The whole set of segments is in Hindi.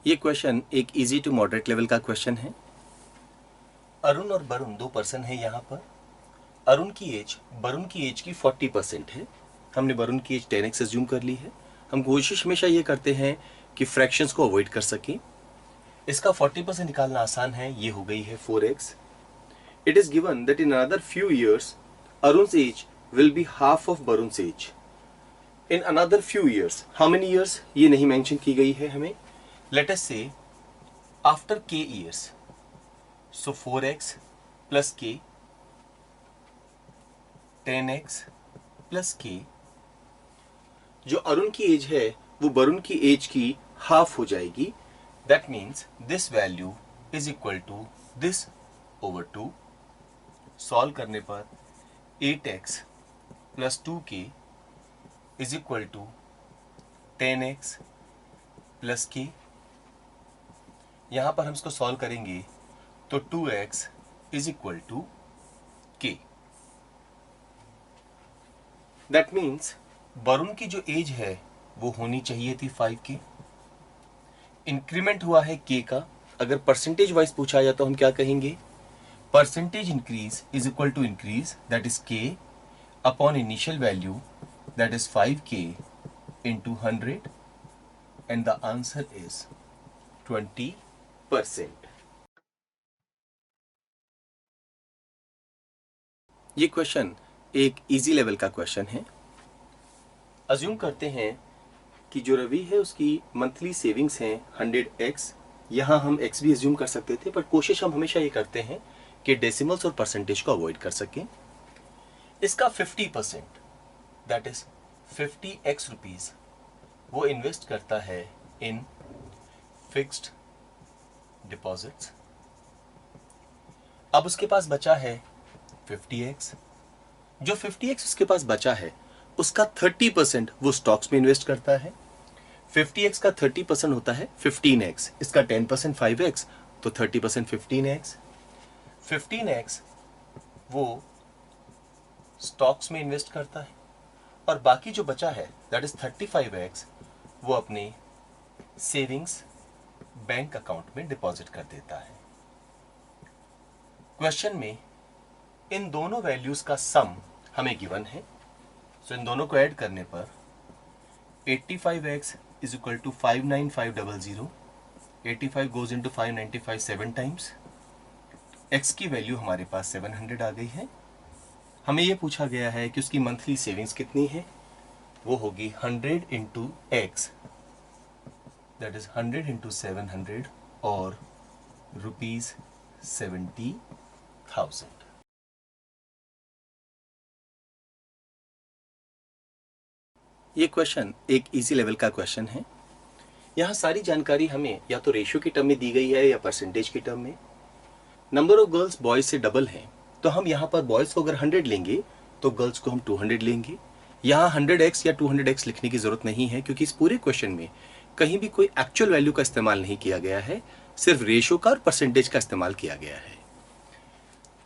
ये क्वेश्चन एक इजी टू मॉडरेट लेवल का क्वेश्चन है। अरुण और वरुण दो पर्सन है यहाँ पर। अरुण की एज वरुण की एज की 40% है। हमने वरुण की एज 10x एज्यूम कर ली है। हम कोशिश हमेशा ये करते हैं कि फ्रैक्शंस को अवॉइड कर सकें। इसका 40% निकालना आसान है। ये हो गई है 4x। It is given that in another few years Arun's age will be half of Varun's age. In another few years, how many years ये नहीं मेंशन की गई है हमें। लेट अस से after k years, so 4x plus k, 10x plus k। जो अरुण की एज है वो वरुण की एज की हाफ हो जाएगी। That means this value is equal to this over 2। Solve करने पर 8x plus 2k is equal to 10x plus k। यहां पर हम इसको सॉल्व करेंगे तो 2x is equal to k। That means Varun की जो एज है वो होनी चाहिए थी 5k। इंक्रीमेंट हुआ है k का। अगर परसेंटेज वाइज पूछा जाए तो हम क्या कहेंगे, percentage increase is equal to increase that is k upon initial value that is 5k into 100 and the answer is 20%। ये क्वेश्चन एक इजी लेवल का क्वेश्चन है। अज्यूम करते हैं कि जो रवि है उसकी मंथली सेविंग्स हैं 100x। यहाँ हम x भी अज्यूम कर सकते थे, पर कोशिश हम हमेशा ये करते हैं कि डेसिमल्स और परसेंटेज को अवॉइड कर सकें। इसका 50% दैट इज 50x रुपीज वो इन्वेस्ट करता है इन फिक्स्ड डिपॉजिट्स। अब उसके पास बचा है 50x। जो 50x उसके पास बचा है उसका 30% वो स्टॉक्स में इन्वेस्ट करता है। 50x का 30% होता है 15x। इसका 10% 5x, तो 30% 15x। 15x वो स्टॉक्स में इन्वेस्ट करता है और बाकी जो बचा है दैट इज 35x वो अपने सेविंग्स बैंक अकाउंट में डिपॉजिट कर देता है। क्वेश्चन में इन दोनों वैल्यूज का सम हमें गिवन है। सो इन दोनों को ऐड करने पर 85x is equal to 59500। 85 goes into 595 7 times. x की वैल्यू हमारे पास 700 आ गई है। हमें यह पूछा गया है कि उसकी मंथली सेविंग्स कितनी है। वो होगी 100 into x that is 100 into 700 और ₹70,000। ये क्वेश्चन एक इजी लेवल का क्वेश्चन है। यहाँ सारी जानकारी हमें या तो रेशियो की टर्म में दी गई है या परसेंटेज की टर्म में। नंबर ऑफ गर्ल्स बॉयज से डबल है, तो हम यहाँ पर बॉयज को अगर 100 लेंगे तो गर्ल्स को हम 200 लेंगे। यहाँ 100x या 200x लिखने की जरूरत नहीं है, क्योंकि इस पूरे क्वेश्चन में कहीं भी कोई एक्चुअल वैल्यू का इस्तेमाल नहीं किया गया है, सिर्फ रेशियो का और परसेंटेज का इस्तेमाल किया गया है।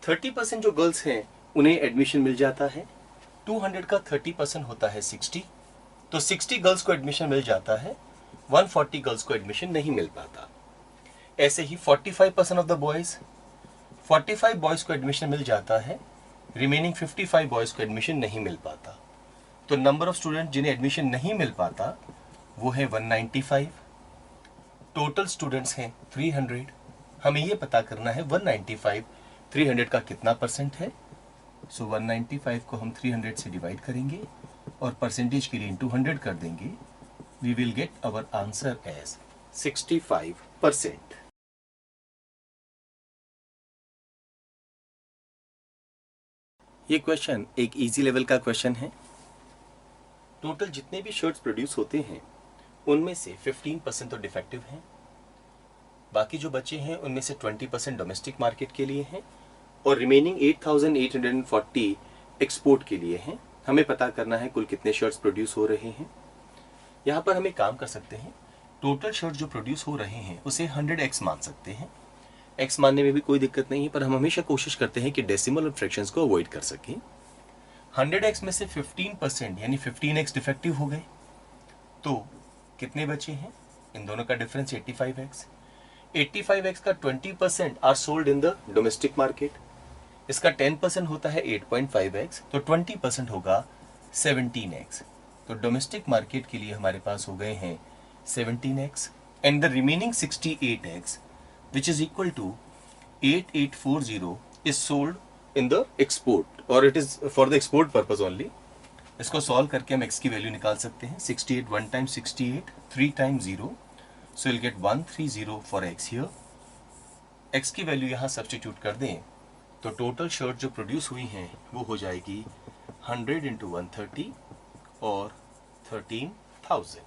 30% जो गर्ल्स हैं उन्हें एडमिशन मिल जाता है। 200 का 30% होता है 60, तो 60 गर्ल्स को एडमिशन मिल जाता है, 140 गर्ल्स को एडमिशन नहीं मिल पाता। ऐसे ही 45% ऑफ द बॉयज, 45 बॉयज को एडमिशन मिल जाता है, रिमेनिंग 55 बॉयज को एडमिशन नहीं मिल पाता। तो नंबर ऑफ स्टूडेंट जिन्हें एडमिशन नहीं मिल पाता वो है 195। टोटल स्टूडेंट्स हैं 300। हमें ये पता करना है 195 300 का कितना परसेंट है। सो 195 को हम 300 से डिवाइड करेंगे और परसेंटेज के लिए इंटू 100 कर देंगे। We will get our answer as 65%। ये क्वेश्चन एक इजी लेवल का क्वेश्चन है। टोटल जितने भी शर्ट्स प्रोड्यूस होते हैं उनमें से 15% तो डिफेक्टिव हैं, बाकी जो बचे हैं उनमें से 20% डोमेस्टिक मार्केट के लिए हैं और रिमेनिंग 8840 एक्सपोर्ट के लिए हैं। हमें पता करना है कुल कितने शर्ट्स प्रोड्यूस हो रहे हैं। यहाँ पर हम एक काम कर सकते हैं, टोटल शर्ट जो प्रोड्यूस हो रहे हैं उसे 100x मान सकते हैं। x मानने में भी कोई दिक्कत नहीं है, पर हम हमेशा कोशिश करते हैं कि डेसिमल और फ्रैक्शंस को अवॉइड कर सकें। 100x में से 15% यानी 15x डिफेक्टिव हो गए, तो कितने बचे हैं इन दोनों का डिफरेंस 85x। 85x का 20% are sold in the domestic market, इसका 10% होता है 8.5x, तो 20% होगा 17x। तो डोमेस्टिक मार्केट के लिए हमारे पास हो गए हैं 17x and the remaining 68x which is equal to 8840 is sold in the export और it is for the export purpose only. इसको सॉल्व करके हम x की वैल्यू निकाल सकते हैं। 68 1 time 68 3 time 0, so will gate 130 for x here. x की वैल्यू यहाँ सब्स्टिट्यूट कर दें तो टोटल शर्ट जो प्रोड्यूस हुई हैं वो हो जाएगी 100 इंटू 130 और 13,000।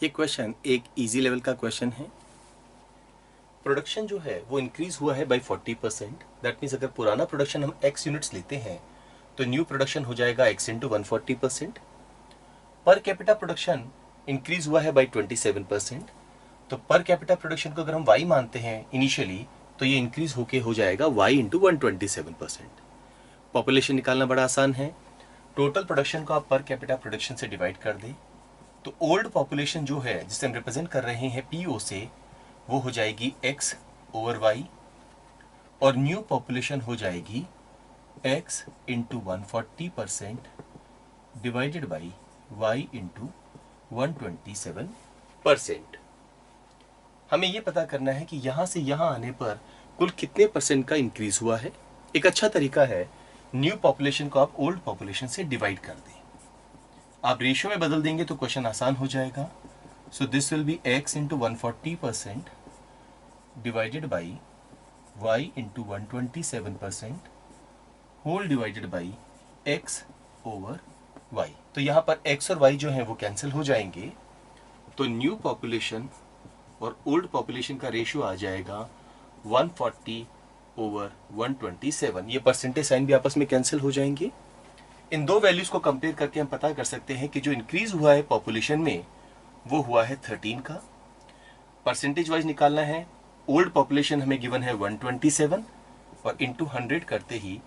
ये क्वेश्चन एक इजी लेवल का क्वेश्चन है। प्रोडक्शन जो है वो इंक्रीज हुआ है बाय 40%। दैट मीन्स अगर पुराना प्रोडक्शन हम x यूनिट्स लेते हैं तो न्यू प्रोडक्शन हो जाएगा x into 140%। Per capita production increase हुआ है बाय 27%। तो पर कैपिटा प्रोडक्शन को अगर हम y मानते हैं इनिशियली तो ये इंक्रीज होके हो जाएगा y इंटू 127%। पॉपुलेशन निकालना बड़ा आसान है। टोटल प्रोडक्शन को आप पर कैपिटा प्रोडक्शन से डिवाइड कर दें तो ओल्ड पॉपुलेशन जो है जिसे हम रिप्रेजेंट कर रहे हैं PO से, वो हो जाएगी x ओवर y और न्यू पॉपुलेशन हो जाएगी x into 140% divided by y into 127%। हमें ये पता करना है कि यहां से यहां आने पर कुल कितने परसेंट का इंक्रीज हुआ है। एक अच्छा तरीका है न्यू पॉपुलेशन को आप ओल्ड पॉपुलेशन से डिवाइड कर दें। आप रेशियो में बदल देंगे तो क्वेश्चन आसान हो जाएगा। So this will be x into 140% divided by y into 127% whole divided by x over y। तो यहाँ पर x और y जो है वो कैंसिल हो जाएंगे, तो न्यू पॉपुलेशन और ओल्ड पॉपुलेशन का रेशियो आ जाएगा 140 ओवर 127। ये परसेंटेज साइन भी आपस में कैंसिल हो जाएंगे। इन दो वैल्यूज को कंपेयर करके हम पता कर सकते हैं कि जो इंक्रीज हुआ है पॉपुलेशन में वो हुआ है 13 का। परसेंटेज वाइज निकालना है। ओल्ड पॉपुलेशन हमें गिवन है 127 और इंटू 100 करते ही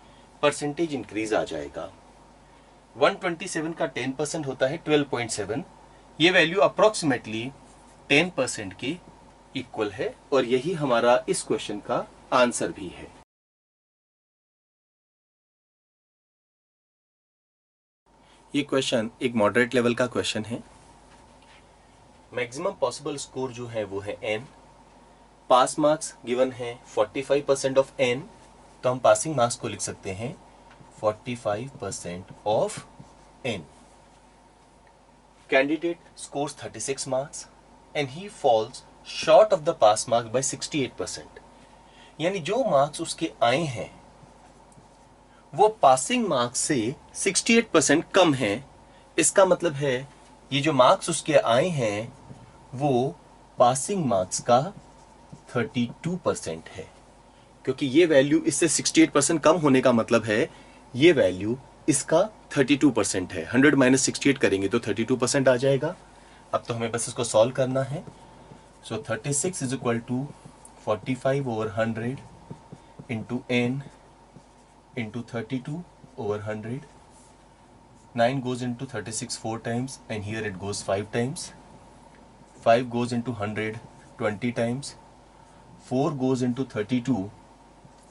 परसेंटेज इंक्रीज आ जाएगा। 127 का 10% होता है 12.7। ये वैल्यू अप्रोक्सीमेटली 10% के इक्वल है और यही हमारा इस क्वेश्चन का आंसर भी है। ये क्वेश्चन एक मॉडरेट लेवल का क्वेश्चन है। मैक्सिमम पॉसिबल स्कोर जो है वो है n। पास मार्क्स गिवन है 45% ऑफ n, तो हम पासिंग मार्क्स को लिख सकते हैं 45% of n। Candidate scores 36 marks and he falls short of the pass marks by 68%। यानी जो मार्क्स उसके आए हैं वो पासिंग मार्क्स से 68% कम है। इसका मतलब है ये जो मार्क्स उसके आए हैं वो पासिंग मार्क्स का 32% है, क्योंकि ये वैल्यू इससे 68% कम होने का मतलब है ये वैल्यू इसका 32% है। 100 माइनस 68 करेंगे तो 32% आ जाएगा। अब तो हमें बस इसको सॉल्व करना है। So 36 is equal to 45 over 100 into n into 32 over 100. 9 goes into 36 4 times and here it goes 5 times. 5 goes into 100 20 times. 4 goes into 32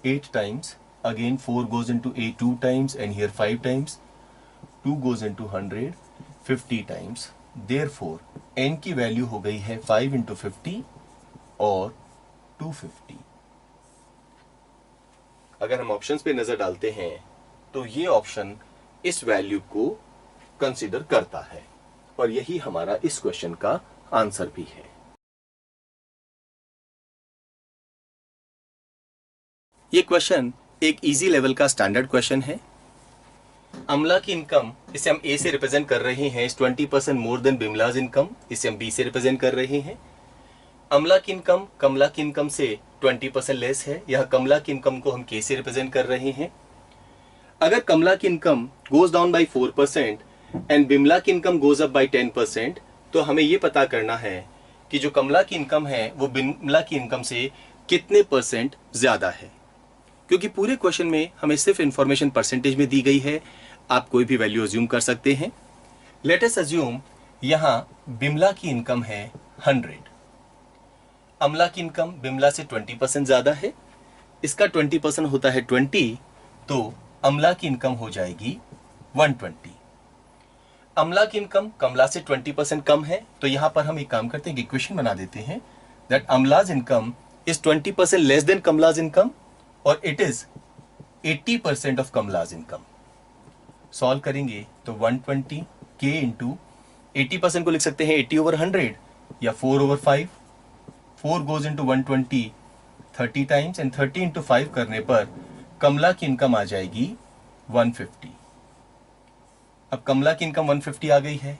8 times. Again 4 goes into 8 2 times and here 5 times. 2 goes into 100 50 times. Therefore n की वैल्यू हो गई है 5 into 50 और 250। अगर हम ऑप्शंस पे नजर डालते हैं तो ये ऑप्शन इस वैल्यू को कंसीडर करता है और यही हमारा इस क्वेश्चन का आंसर भी है। ये क्वेश्चन एक इजी लेवल का स्टैंडर्ड क्वेश्चन है। अमला की इनकम, इसे हम ए से रिप्रेजेंट कर रहे हैं, इस 20% मोर देन बिमलाज इनकम, इसे हम बी से रिप्रेजेंट कर रहे हैं। अमला की इनकम कमला की इनकम से 20% लेस है। यह कमला की इनकम को हम के से रिप्रेजेंट कर रहे हैं। अगर कमला की income goes down by 4% and Bimala की इनकम गोज अप बाय 10%, तो हमें यह पता करना है कि जो कमला की इनकम है वो बिमला की इनकम से कितने परसेंट ज्यादा है। क्योंकि पूरे क्वेश्चन में हमें सिर्फ इंफॉर्मेशन परसेंटेज में दी गई है, आप कोई भी वैल्यू अज्यूम कर सकते हैं। लेट अस अज्यूम यहां बिमला की इनकम है 100, अमला की इनकम बिमला से 20% ज्यादा है, इसका 20% होता है 20, तो अमला की इनकम हो जाएगी 120। अमला की इनकम कमला से 20% कम है, तो यहां पर हम एक काम करते हैं, इक्वेशन बना देते हैं that Amla's income is 20% less than Kamla's income और it is 80% of Kamla's income. Solve करेंगे तो 120 के इंटू 80% को लिख सकते हैं 80/100 या 4/5। 4 goes into 120 30 times and 30 into 5 करने पर कमला की इनकम आ जाएगी 150। अब कमला की इनकम 150 आ गई है,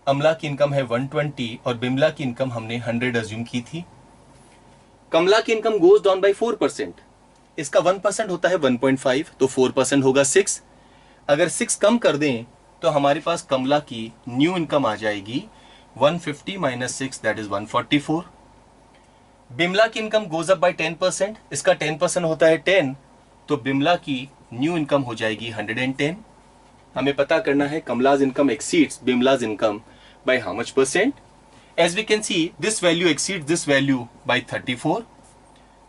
अमला की इनकम है 120 और बिमला की इनकम हमने 100 अज्यूम की थी। कमला की इनकम गोज डाउन बाय 4%, इसका 1% होता है 1.5, तो 4% होगा 6। अगर 6 कम कर दें तो हमारे पास कमला की न्यू इनकम आ जाएगी 150 माइनस 6 दैट इज 144। बिमला की इनकम गोज अप बाय 10%, इसका 10% होता है 10, तो बिमला की न्यू इनकम हो जाएगी 110। हमें पता करना है Kamala's income exceeds Bimala's income by how much percent. As we can see this value exceeds this value by 34।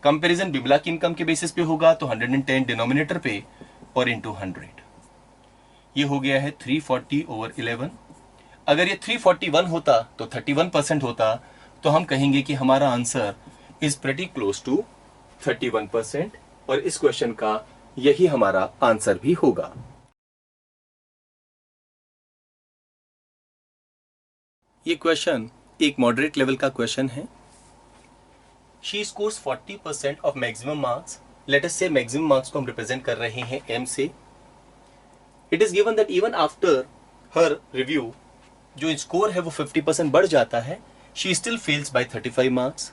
Comparison Bimala की इनकम के बेसिस पे होगा तो 110 डिनोमिनेटर पे और इंटू 100, ये हो गया है 340/11। अगर ये 341 होता तो 31% होता, तो हम कहेंगे कि हमारा answer is pretty close to 31% और इस क्वेश्चन का यही हमारा आंसर भी होगा। ये क्वेश्चन एक मॉडरेट लेवल का क्वेश्चन है। She scores 40% of maximum marks. Let us से मैक्सिमम मार्क्स को हम रिप्रेजेंट कर रहे हैं एम से। It is given that even after her review जो स्कोर है वो 50% बढ़ जाता है, she still fails by 35 marks.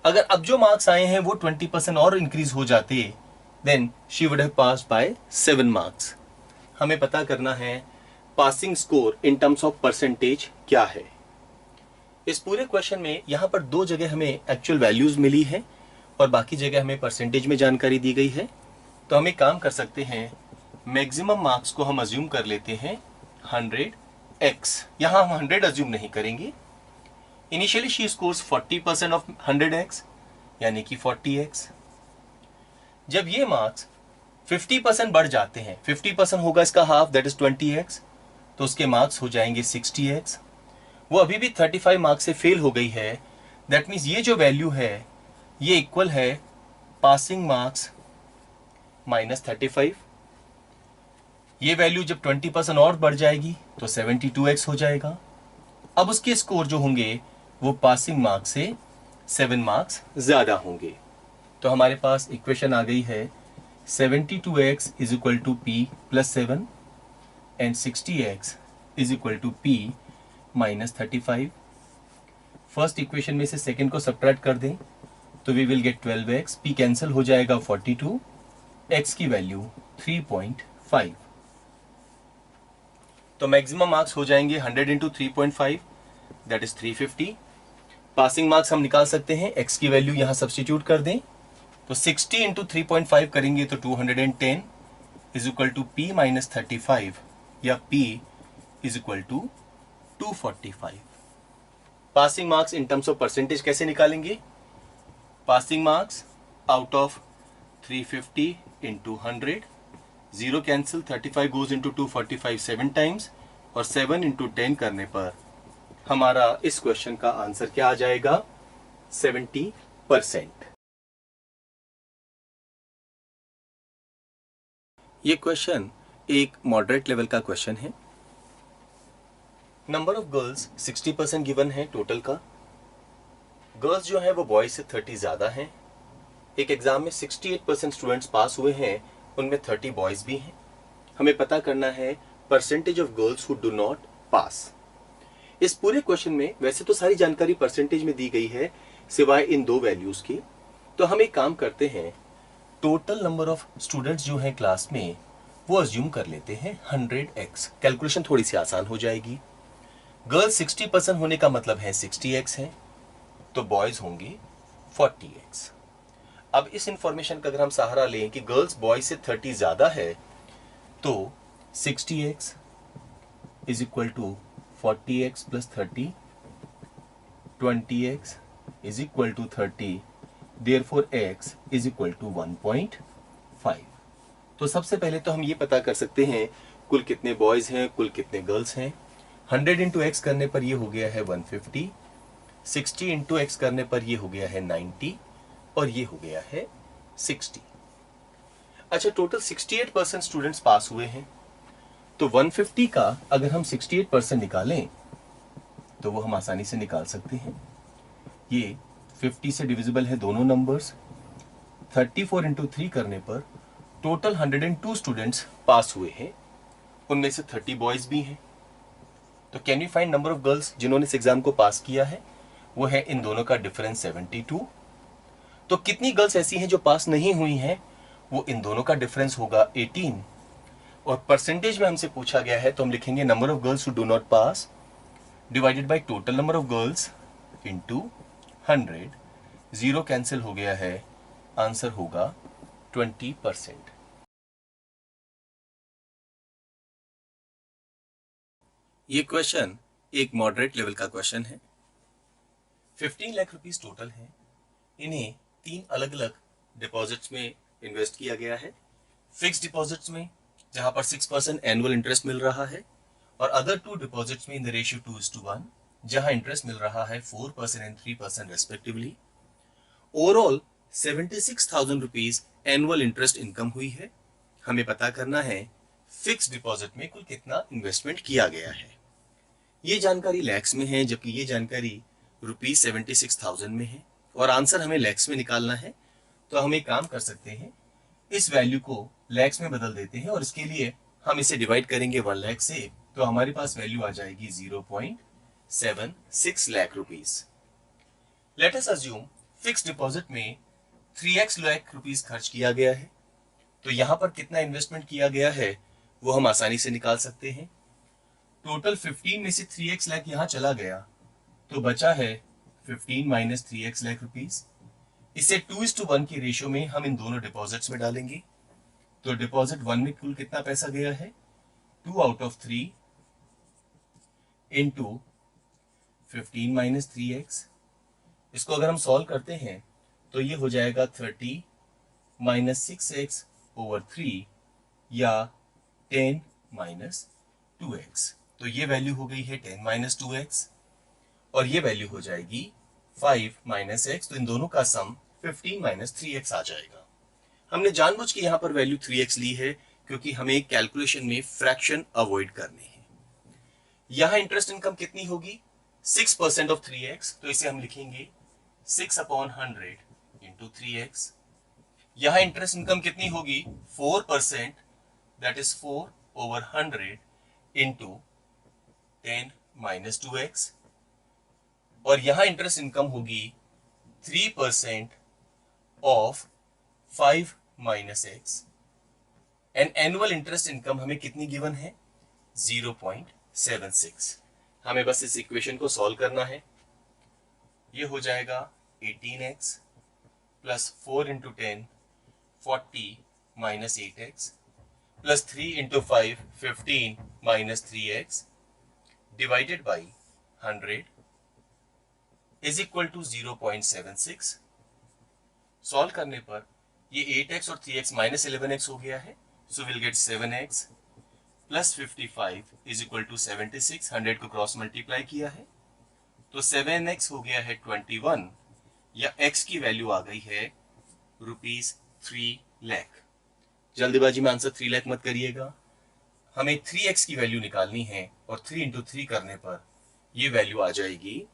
अगर अब जो मार्क्स आए हैं वो 20% और इंक्रीज हो जाते then she would have passed by 7 marks. हमें पता करना है passing score in terms of percentage क्या है। इस पूरे क्वेश्चन में यहां पर 2 जगह हमें एक्चुअल वैल्यूज मिली है और बाकी जगह हमें परसेंटेज में जानकारी दी गई है। तो हम एक काम कर सकते हैं, मैक्सिमम मार्क्स को हम अज्यूम कर लेते हैं 100x। यहां हम 100 अज्यूम नहीं करेंगे। Initially she scores 40% of 100x यानी कि 40x। जब ये मार्क्स 50% बढ़ जाते हैं, 50% होगा इसका हाफ दैट इज 20x, तो उसके मार्क्स हो जाएंगे 60x। वो अभी भी 35 मार्क्स से फेल हो गई है, दैट मीन्स ये जो वैल्यू है ये इक्वल है पासिंग मार्क्स माइनस 35। ये वैल्यू जब 20% और बढ़ जाएगी तो 72x हो जाएगा। अब उसके स्कोर जो होंगे वो पासिंग मार्क्स से 7 मार्क्स ज्यादा होंगे। तो हमारे पास इक्वेशन आ गई है 72x is equal to p plus 7 and 60x is equal to p minus 35। First equation में से सेकेंड को सब्ट्रैक्ट कर दें तो we will get 12x, p cancel हो जाएगा 42, x की वैल्यू 3.5। तो मैक्सिमम मार्क्स हो जाएंगे 100 into 3.5 that is 350। Passing marks हम निकाल सकते हैं, x की वैल्यू यहां सब्स्टिट्यूट कर दें तो 60 इंटू 3.5 करेंगे तो 210 is equal to p minus 35 या p is equal to 245। Passing marks in terms of percentage कैसे निकालेंगे? Passing marks out of 350 into 100, 0 cancel, 35 goes into 245 7 times और 7 इंटू 10 करने पर हमारा इस क्वेश्चन का आंसर क्या आ जाएगा? 70%। ये क्वेश्चन एक मॉडरेट लेवल का क्वेश्चन है। नंबर ऑफ गर्ल्स 60% गिवन है टोटल का। गर्ल्स जो है वो बॉयज से 30 ज्यादा हैं। एक एग्जाम में 68% स्टूडेंट्स पास हुए हैं, उनमें 30 बॉयज भी हैं। हमें पता करना है percentage of girls who do not pass. इस पूरे क्वेश्चन में वैसे तो सारी जानकारी परसेंटेज में दी गई है सिवाय इन 2 वैल्यूज की। तो हम एक काम करते हैं, टोटल नंबर ऑफ स्टूडेंट्स जो है क्लास में वो अज्यूम कर लेते हैं 100x। कैलकुलेशन थोड़ी सी आसान हो जाएगी। गर्ल्स 60% होने का मतलब है 60x है, तो बॉयज होंगे 40x। अब इस इंफॉर्मेशन का अगर हम सहारा लें कि गर्ल्स बॉयज से 30 ज्यादा है तो 60x is equal to 40x plus 30, 20x is equal to 30, therefore x is equal to 1.5। तो सबसे पहले तो हम ये पता कर सकते हैं कुल कितने बॉयज हैं, कुल कितने गर्ल्स हैं। 100 इंटू एक्स करने पर ये हो गया है 150, 60 इंटू एक्स करने पर ये हो गया है 90 और ये हो गया है 60। अच्छा, टोटल 68% स्टूडेंट्स पास हुए हैं, तो 150 का अगर हम 68% निकालें तो वो हम आसानी से निकाल सकते हैं। ये 50 से डिविजिबल है दोनों नंबर्स। 34 इंटू 3 करने पर टोटल 102 स्टूडेंट्स पास हुए हैं, उनमें से 30 बॉयज भी हैं। तो can you find number of girls जिन्होंने इस एग्जाम को पास किया है? वो है इन दोनों का डिफरेंस 72। तो कितनी गर्ल्स ऐसी हैं जो पास नहीं हुई हैं? वो इन दोनों का डिफरेंस होगा 18। और परसेंटेज में हमसे पूछा गया है तो हम लिखेंगे number of girls who do not pass divided by total number of girls into 100। 0 cancel हो गया है, आंसर होगा 20%। ये क्वेश्चन एक मॉडरेट लेवल का क्वेश्चन है। 15 लाख रुपीस टोटल है। इन्हें 3 अलग अलग डिपॉजिट्स में इन्वेस्ट किया गया है। फिक्स डिपॉजिट्स में जहां पर 6% एनुअल इंटरेस्ट मिल रहा है, और अदर 2 डिपॉजिट्स में इन द रेशियो 2:1 जहां इंटरेस्ट मिल रहा है 4% and 3% respectively. Overall 76,000 rupees annual interest income हुई है। हमें पता करना है फिक्स डिपॉजिट में कुल कितना इन्वेस्टमेंट किया गया है। ये जानकारी लैक्स में है, जबकि ये जानकारी ₹76,000 में है, और आंसर हमें लैक्स में निकालना है। तो हम एक काम कर सकते हैं, इस वैल्यू को लैक्स में बदल देते हैं, और इसके लिए हम इसे डिवाइड करेंगे 1 लाख से, तो हमारे पास वैल्यू आ जाएगी 0.76 lakh rupees. Let us assume fix deposit में 3x लाख रुपीस खर्च किया गया है, तो यहां पर कितना इन्वेस्टमेंट किया गया है वो हम आसानी से निकाल सकते हैं। टोटल 15 में से 3x लाख यहां चला गया, तो बचा है 15 माइनस 3x लाख रुपीस। इसे 2:1 की रेशियो में हम इन दोनों डिपॉजिट्स में डालेंगे। तो डिपॉजिट 1 में कुल कितना पैसा गया है? 2 out of 3 into 15 minus 3x। इसको अगर हम सॉल्व करते हैं तो ये हो जाएगा 30 माइनस 6x ओवर 3 या 10 माइनस 2x। तो ये वैल्यू हो गई है 10 माइनस 2x, और ये वैल्यू हो जाएगी 5 माइनस x। तो इन दोनों का सम 15 माइनस 3x आ जाएगा। हमने जानबूझ के यहाँ पर वैल्यू 3x ली है क्योंकि हमें कैलकुलेशन में फ्रैक्शन अवॉइड करने हैं। यहाँ इंटरेस्ट इनकम कितनी होगी? 6% ऑफ 3x, तो इसे हम लिखेंगे 6/100 इंटू 3x। यहाँ इंटरेस्ट इनकम कितनी होगी? 4%, that is 4/100 into 10 minus 2x। और यहां इंटरेस्ट इनकम होगी 3% of 5 minus x। And annual interest income हमें कितनी गिवन है? 0.76। हमें बस इस इक्वेशन को सॉल्व करना है। ये हो जाएगा 18x plus 4 into 10 40 minus 8x plus 3 into 5 15 minus 3x divided by 100 is equal to 0.76। Solve करने पर ये 8x और 3x माइनस 11x हो गया है, so will get 7x plus 55 is equal to 76। 100 को क्रॉस मल्टीप्लाई किया है तो 7x हो गया है 21, या x की वैल्यू आ गई है ₹3 लाख। जल्दीबाजी में आंसर 3 लाख मत करिएगा, हमें 3x की वैल्यू निकालनी है, और 3 इंटू 3 करने पर ये वैल्यू आ जाएगी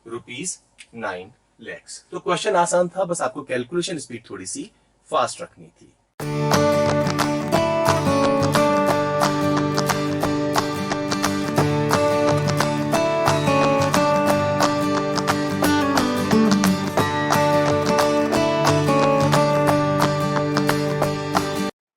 ₹9 लाख। तो क्वेश्चन आसान था, बस आपको कैलकुलेशन स्पीड थोड़ी सी फास्ट रखनी थी।